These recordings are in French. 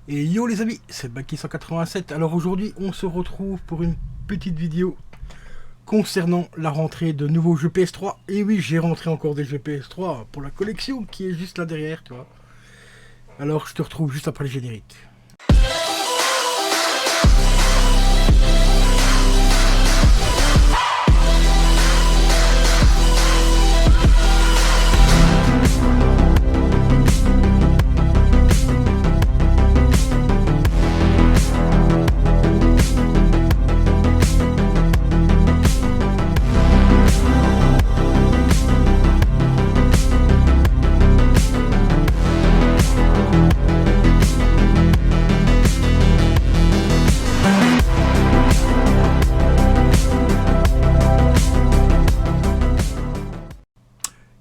Et yo les amis, c'est Baki187. Alors aujourd'hui, on se retrouve pour une petite vidéo concernant la rentrée de nouveaux jeux PS3. Et oui, j'ai rentré encore des jeux PS3 pour la collection qui est juste là derrière, tu vois. Alors je te retrouve juste après le générique.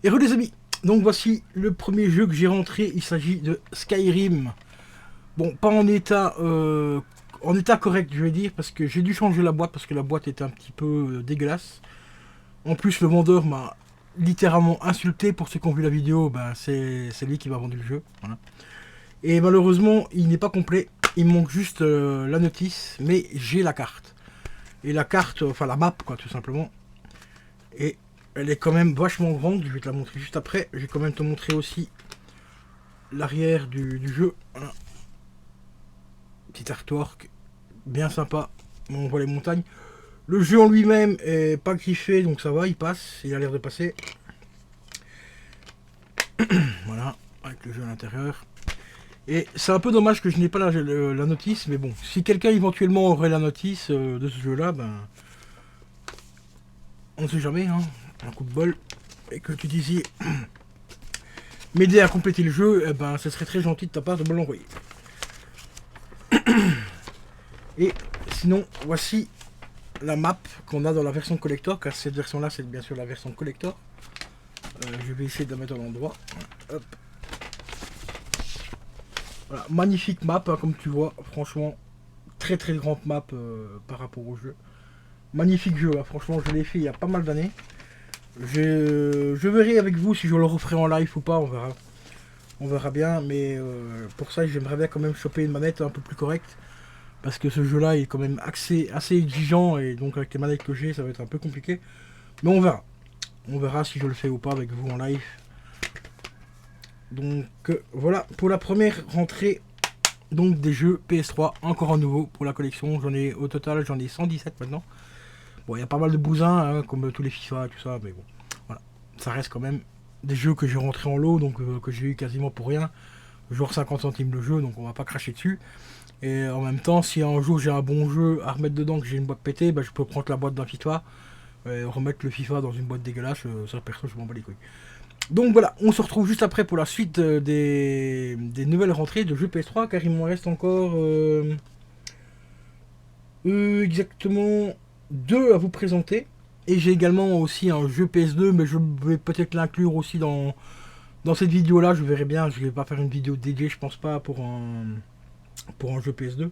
Et re les amis, donc voici le premier jeu que j'ai rentré, il s'agit de Skyrim. Bon, pas en état correct je vais dire, parce que j'ai dû changer la boîte, parce que la boîte était un petit peu dégueulasse. En plus le vendeur m'a littéralement insulté, pour ceux qui ont vu la vidéo, ben, c'est lui qui m'a vendu le jeu. Voilà. Et malheureusement il n'est pas complet, il me manque juste la notice, mais j'ai la carte. Et la carte, enfin la map quoi tout simplement. Et elle est quand même vachement grande, je vais te la montrer juste après. Je vais quand même te montrer aussi l'arrière du jeu. Voilà. Petit artwork, bien sympa. On voit les montagnes. Le jeu en lui-même est pas griffé, donc ça va, il passe. Il a l'air de passer. Voilà, avec le jeu à l'intérieur. Et c'est un peu dommage que je n'ai pas la notice, mais bon, si quelqu'un éventuellement aurait la notice de ce jeu-là, ben... on ne sait jamais, hein. Un coup de bol, et que tu dises m'aider à compléter le jeu, eh ben ce serait très gentil de ta part de me l'envoyer. Et sinon, voici la map qu'on a dans la version collector, car cette version là c'est bien sûr la version collector. Je vais essayer de la mettre à l'endroit. Hop. Voilà, magnifique map, hein, comme tu vois, franchement, très très grande map par rapport au jeu. Magnifique jeu, hein, franchement je l'ai fait il y a pas mal d'années. Je verrai avec vous si je le referai en live ou pas, on verra. On verra bien, mais pour ça j'aimerais bien quand même choper une manette un peu plus correcte. Parce que ce jeu là est quand même assez exigeant, et donc avec les manettes que j'ai ça va être un peu compliqué. Mais on verra. On verra si je le fais ou pas avec vous en live. Donc voilà pour la première rentrée donc des jeux PS3, encore un nouveau pour la collection. Au total j'en ai 117 maintenant. Bon, il y a pas mal de bousins, hein, comme tous les FIFA et tout ça, mais bon, voilà. Ça reste quand même des jeux que j'ai rentrés en lot, donc que j'ai eu quasiment pour rien. Genre 50 centimes le jeu, donc on va pas cracher dessus. Et en même temps, si un jour j'ai un bon jeu à remettre dedans, que j'ai une boîte pétée, bah, je peux prendre la boîte d'un FIFA, et remettre le FIFA dans une boîte dégueulasse, ça perso, je m'en bats les couilles. Donc voilà, on se retrouve juste après pour la suite des nouvelles rentrées de jeux PS3, car il m'en reste encore exactement 2 à vous présenter. Et j'ai également aussi un jeu PS2, mais je vais peut-être l'inclure aussi dans cette vidéo là, je verrai bien. Je vais pas faire une vidéo dédiée, je pense pas, pour un jeu PS2.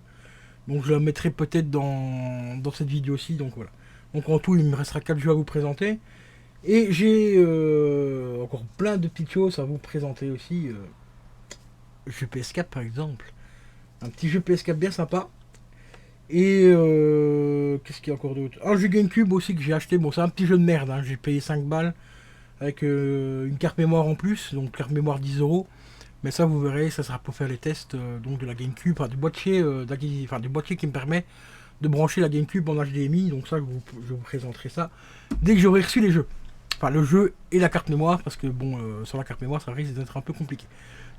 Donc je la mettrai peut-être dans cette vidéo aussi, donc voilà. Donc en tout il me restera 4 jeux à vous présenter. Et j'ai encore plein de petites choses à vous présenter aussi. Jeu PS4 par exemple. Un petit jeu PS4 bien sympa. Et qu'est-ce qu'il y a encore d'autre? Un jeu GameCube aussi que j'ai acheté. Bon, c'est un petit jeu de merde, hein. J'ai payé 5 balles avec une carte mémoire en plus, donc carte mémoire 10 €. Mais ça, vous verrez, ça sera pour faire les tests donc de la GameCube, enfin du boîtier qui me permet de brancher la GameCube en HDMI. Donc ça, je vous présenterai ça dès que j'aurai reçu les jeux. Enfin, le jeu et la carte mémoire, parce que bon, sur la carte mémoire, ça risque d'être un peu compliqué.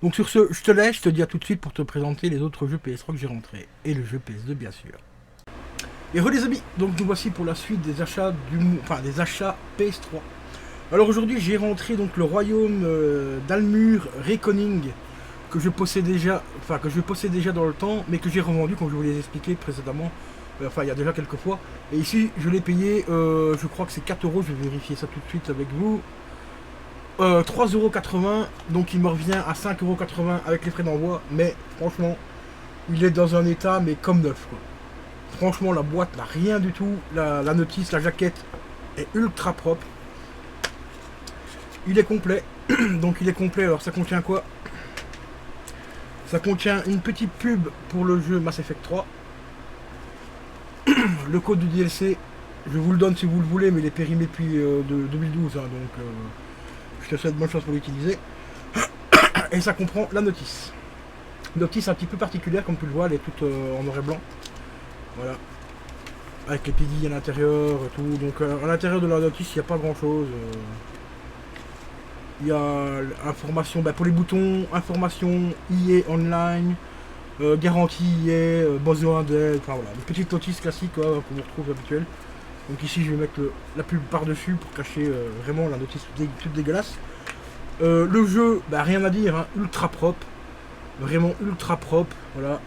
Donc sur ce, je te laisse, je te dis à tout de suite pour te présenter les autres jeux PS3 que j'ai rentrés. Et le jeu PS2 bien sûr. Et re les amis, donc nous voici pour la suite des achats des achats PS3. Alors aujourd'hui j'ai rentré donc le royaume d'Almur Reckoning, que je possédais déjà, dans le temps, mais que j'ai revendu comme je vous l'ai expliqué précédemment. Enfin il y a déjà quelques fois. Et ici je l'ai payé, je crois que c'est 4 €, je vais vérifier ça tout de suite avec vous. 3,80 €, donc il me revient à 5,80 € avec les frais d'envoi, mais franchement, il est dans un état mais comme neuf quoi. Franchement la boîte n'a rien du tout, la notice, la jaquette est ultra propre. Il est complet, donc il est complet, alors ça contient quoi? Ça contient une petite pub pour le jeu Mass Effect 3. Le code du DLC, je vous le donne si vous le voulez, mais il est périmé depuis 2012, hein, donc je te souhaite bonne chance pour l'utiliser. Et ça comprend la notice. Notice un petit peu particulière, comme tu le vois, elle est toute en noir et blanc. Voilà. Avec les PD à l'intérieur et tout. Donc à l'intérieur de la notice, il n'y a pas grand chose. Il y a information pour les boutons, information EA Online, garantie EA, besoin d'aide, enfin voilà, une petite notice classique qu'on retrouve habituelle. Donc ici je vais mettre la pub par-dessus pour cacher vraiment la notice toute dégueulasse. Le jeu, rien à dire, hein, ultra propre. Vraiment ultra propre, voilà.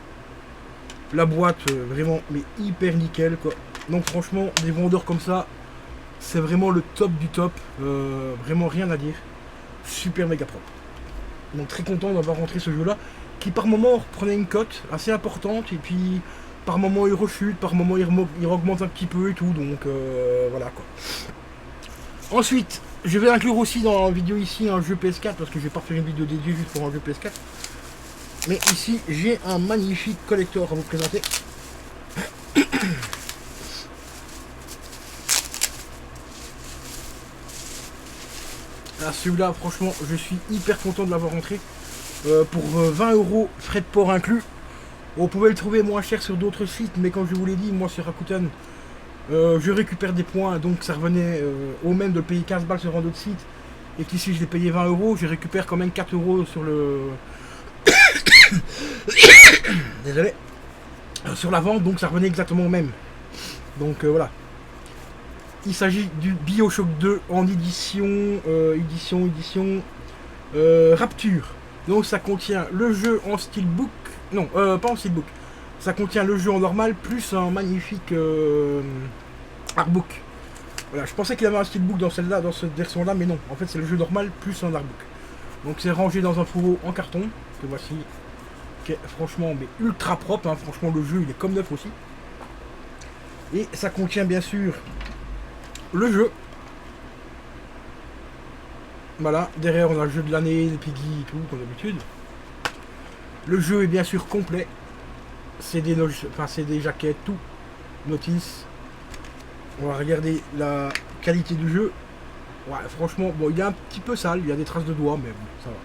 La boîte, vraiment, mais hyper nickel, quoi. Donc franchement, des vendeurs comme ça, c'est vraiment le top du top. Vraiment rien à dire. Super méga propre. Donc très content d'avoir rentré ce jeu-là, qui par moment reprenait une cote assez importante, et puis par moment il rechute, par moment il augmente un petit peu et tout, donc voilà quoi. Ensuite, je vais inclure aussi dans la vidéo ici un jeu PS4, parce que je vais pas faire une vidéo dédiée juste pour un jeu PS4. Mais ici, j'ai un magnifique collector à vous présenter. Ah, celui-là, franchement, je suis hyper content de l'avoir rentré. Pour 20 € frais de port inclus. On pouvait le trouver moins cher sur d'autres sites, mais comme je vous l'ai dit, moi sur Rakuten, je récupère des points, donc ça revenait au même de le payer 15 balles sur un autre site. Et qu'ici je l'ai payé 20 €, je récupère quand même 4 € sur le... Désolé. Sur la vente, donc ça revenait exactement au même. Donc voilà. Il s'agit du BioShock 2 en édition Rapture. Donc ça contient le jeu en steelbook. Non, pas en steelbook. Ça contient le jeu en normal plus un magnifique artbook. Voilà, je pensais qu'il y avait un steelbook dans celle-là, dans cette version-là, mais non. En fait, c'est le jeu normal plus un artbook. Donc c'est rangé dans un fourreau en carton, que voici. Qui est franchement mais ultra propre, hein. Franchement le jeu il est comme neuf aussi. Et ça contient bien sûr le jeu. Voilà, derrière on a le jeu de l'année, les Piggy et tout, comme d'habitude. Le jeu est bien sûr complet. C'est des jaquettes, tout. Notice. On va regarder la qualité du jeu. Ouais, franchement, bon, il est un petit peu sale, il y a des traces de doigts, mais bon, ça va.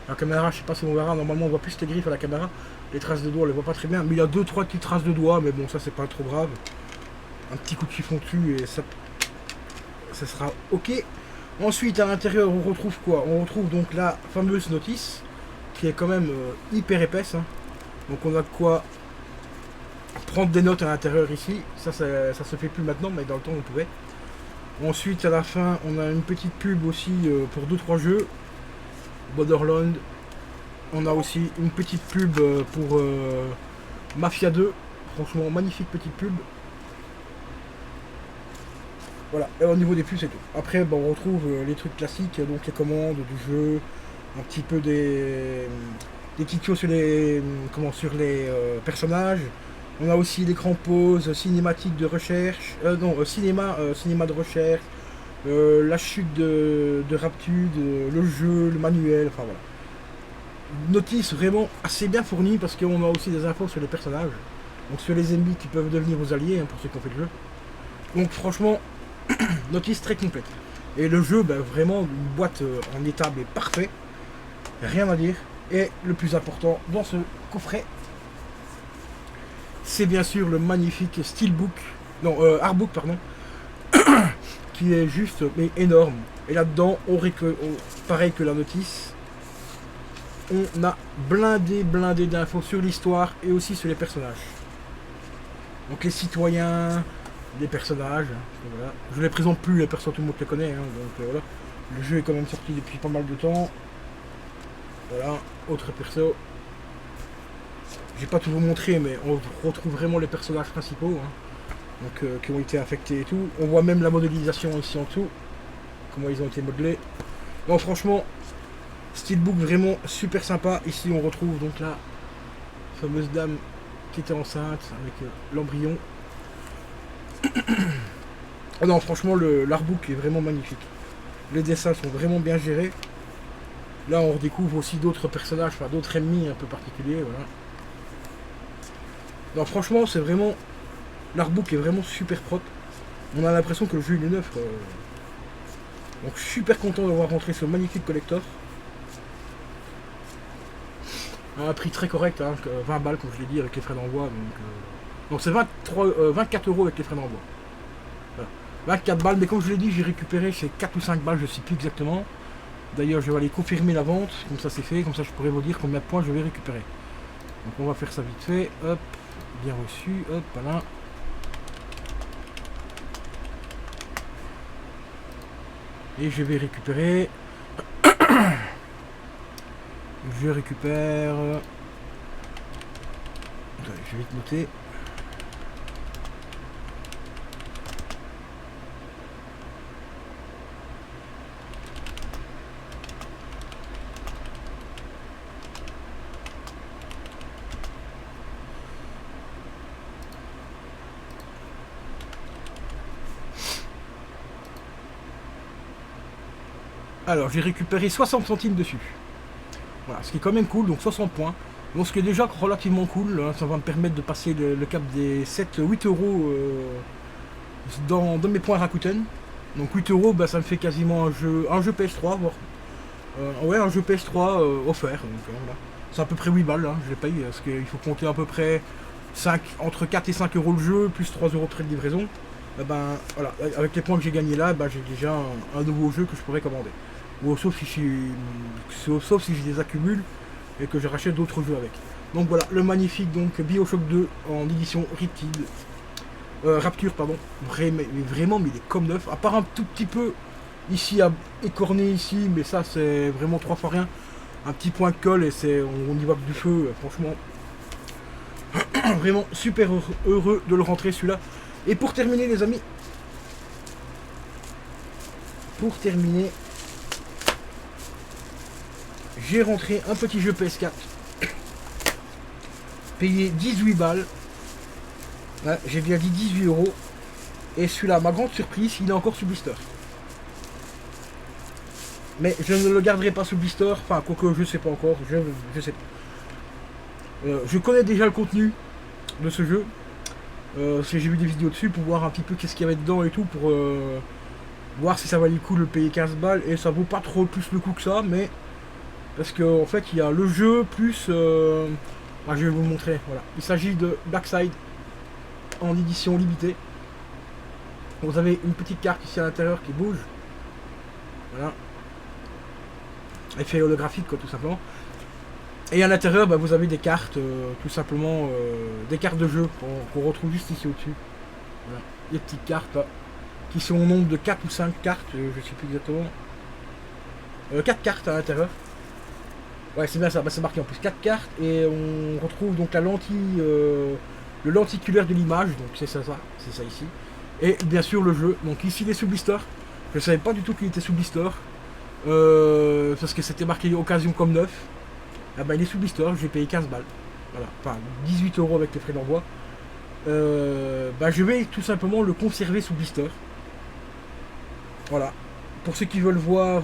La caméra, je sais pas si on verra, normalement on voit plus les griffes à la caméra. Les traces de doigts, on les voit pas très bien, mais il y a 2-3 petites traces de doigts, mais bon, ça c'est pas trop grave. Un petit coup de chiffon dessus et ça sera ok. Ensuite, à l'intérieur, on retrouve quoi? On retrouve donc la fameuse notice, qui est quand même hyper épaisse, hein. Donc on a de quoi prendre des notes à l'intérieur ici. Ça se fait plus maintenant, mais dans le temps on pouvait. Ensuite, à la fin, on a une petite pub aussi pour 2-3 jeux. Borderlands. On a aussi une petite pub pour Mafia 2. Franchement, magnifique petite pub. Voilà, et au niveau des pubs, c'est tout. Après, on retrouve les trucs classiques, donc les commandes du jeu, un petit peu des petites choses sur les, personnages. On a aussi l'écran pause, cinématique de recherche, cinéma de recherche, la chute de Rapture, le jeu, le manuel, enfin voilà. Notice vraiment assez bien fournie parce qu'on a aussi des infos sur les personnages, donc sur les ennemis qui peuvent devenir vos alliés, hein, pour ceux qui ont fait le jeu. Donc franchement, notice très complète. Et le jeu, vraiment une boîte en état mais parfait, rien à dire. Et le plus important dans ce coffret, c'est bien sûr le magnifique steelbook, non artbook pardon, qui est juste mais énorme. Et là-dedans, pareil que la notice, on a blindé d'infos sur l'histoire et aussi sur les personnages. Donc les citoyens, les personnages, voilà. Je les présente plus, les personnes, tout le monde les connaît, hein, donc voilà. Le jeu est quand même sorti depuis pas mal de temps. Voilà, autre perso. J'ai pas tout vous montrer, mais on retrouve vraiment les personnages principaux, hein, donc qui ont été affectés et tout. On voit même la modélisation ici en dessous, comment ils ont été modelés. Donc franchement, steelbook vraiment super sympa. Ici on retrouve donc la fameuse dame qui était enceinte avec l'embryon. Non franchement l'artbook est vraiment magnifique. Les dessins sont vraiment bien gérés. Là on redécouvre aussi d'autres personnages, enfin d'autres ennemis un peu particuliers, voilà. Non franchement c'est vraiment... L'artbook est vraiment super propre. On a l'impression que le jeu il est neuf. Donc je suis super content d'avoir rentré ce magnifique collector. À un prix très correct, hein, 20 balles comme je l'ai dit avec les frais d'envoi. Donc c'est 24 euros avec les frais d'envoi. Voilà. 24 balles, mais comme je l'ai dit, j'ai récupéré ces 4 ou 5 balles, je ne sais plus exactement. D'ailleurs je vais aller confirmer la vente, comme ça c'est fait, comme ça je pourrais vous dire combien de points je vais récupérer. Donc on va faire ça vite fait, hop, bien reçu, hop, voilà. Et je vais récupérer... je récupère... Attendez, je vais vite noter. Alors j'ai récupéré 60 centimes dessus. Voilà, ce qui est quand même cool, donc 60 points. Donc ce qui est déjà relativement cool, hein, ça va me permettre de passer le cap des 7-8 euros dans mes points Rakuten. Donc 8 euros, bah, ça me fait quasiment un jeu PS3, voire, ouais, un jeu PS3 offert. Donc, voilà. C'est à peu près 8 balles, hein, je l'ai pas eu, parce qu'il faut compter à peu près entre 4 et 5 euros le jeu, plus 3 euros de frais de livraison. Ben, voilà, avec les points que j'ai gagnés là, ben, j'ai déjà un nouveau jeu que je pourrais commander. Ou sauf si je les accumule et que je rachète d'autres jeux avec. Donc voilà, le magnifique donc BioShock 2 en édition Rapture, pardon. Vraiment, mais il est comme neuf. À part un tout petit peu ici à écorner ici, mais ça c'est vraiment 3 fois rien. Un petit point de colle et on y voit que du feu, franchement. Vraiment super heureux de le rentrer celui-là. Et pour terminer les amis, j'ai rentré un petit jeu PS4 payé 18 balles. Ouais, j'ai bien dit 18 euros. Et celui-là, ma grande surprise, il est encore sous blister. Mais je ne le garderai pas sous blister. Enfin, quoique je sais pas encore. Je sais pas. Je connais déjà le contenu de ce jeu. Parce que j'ai vu des vidéos dessus pour voir un petit peu qu'est-ce qu'il y avait dedans et tout. Pour voir si ça valait le coup de le payer 15 balles. Et ça vaut pas trop plus le coup que ça. Mais parce qu'en en fait, il y a le jeu plus... ah, je vais vous le montrer. Voilà. Il s'agit de Blackside en édition limitée. Vous avez une petite carte ici à l'intérieur qui bouge. Voilà. Effet holographique quoi, tout simplement. Et à l'intérieur bah, vous avez des cartes, tout simplement des cartes de jeu qu'on retrouve juste ici au-dessus. Voilà. Des petites cartes là, qui sont au nombre de 4 ou 5 cartes, je sais plus exactement. 4 cartes à l'intérieur. Ouais c'est bien ça, bah, c'est marqué en plus 4 cartes et on retrouve donc la lentille, le lenticulaire de l'image, donc c'est ça ici. Et bien sûr le jeu, donc ici il est sous blister. Je savais pas du tout qu'il était sous blister. Parce que c'était marqué occasion comme neuf. Ah bah il est sous blister, j'ai payé 15 balles. Voilà, enfin 18 euros avec les frais d'envoi. Bah je vais tout simplement le conserver sous blister. Voilà. Pour ceux qui veulent voir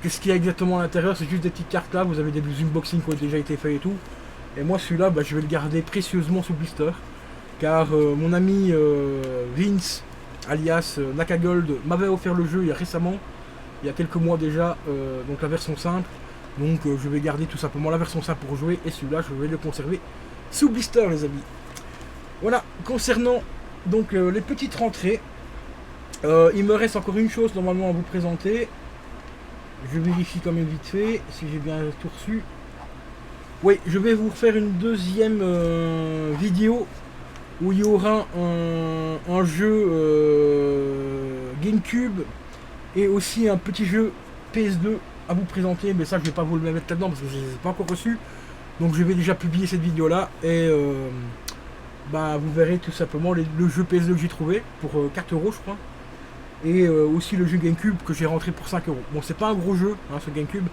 qu'est-ce qu'il y a exactement à l'intérieur, c'est juste des petites cartes là, vous avez des unboxings qui ont déjà été faits et tout. Et moi celui-là, bah, je vais le garder précieusement sous blister. Car mon ami Vince, alias Nakagold, m'avait offert le jeu récemment, il y a quelques mois déjà, donc la version simple. Donc je vais garder tout simplement la version simple pour jouer et celui-là je vais le conserver sous blister les amis. Voilà, concernant donc les petites rentrées, il me reste encore une chose normalement à vous présenter. Je vérifie quand même vite fait si j'ai bien tout reçu. Oui, je vais vous refaire une deuxième vidéo où il y aura un jeu GameCube et aussi un petit jeu PS2 à vous présenter, mais ça je vais pas vous le mettre là-dedans parce que je ne les ai pas encore reçus. Donc je vais déjà publier cette vidéo là et bah, vous verrez tout simplement le jeu PS2 que j'ai trouvé pour 4 euros je crois. Et aussi le jeu GameCube que j'ai rentré pour 5 euros. Bon c'est pas un gros jeu hein, ce GameCube,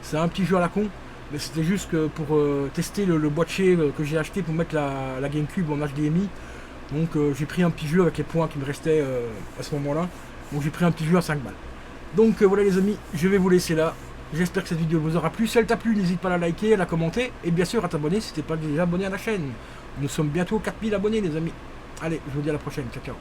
c'est un petit jeu à la con. Mais c'était juste que pour tester le boîtier que j'ai acheté pour mettre la GameCube en HDMI. Donc j'ai pris un petit jeu avec les points qui me restaient à ce moment là. Donc j'ai pris un petit jeu à 5 balles. Donc voilà les amis, je vais vous laisser là. J'espère que cette vidéo vous aura plu. Si elle t'a plu, n'hésite pas à la liker, à la commenter. Et bien sûr à t'abonner si t'es pas déjà abonné à la chaîne. Nous sommes bientôt 4000 abonnés les amis. Allez, je vous dis à la prochaine. Ciao, ciao.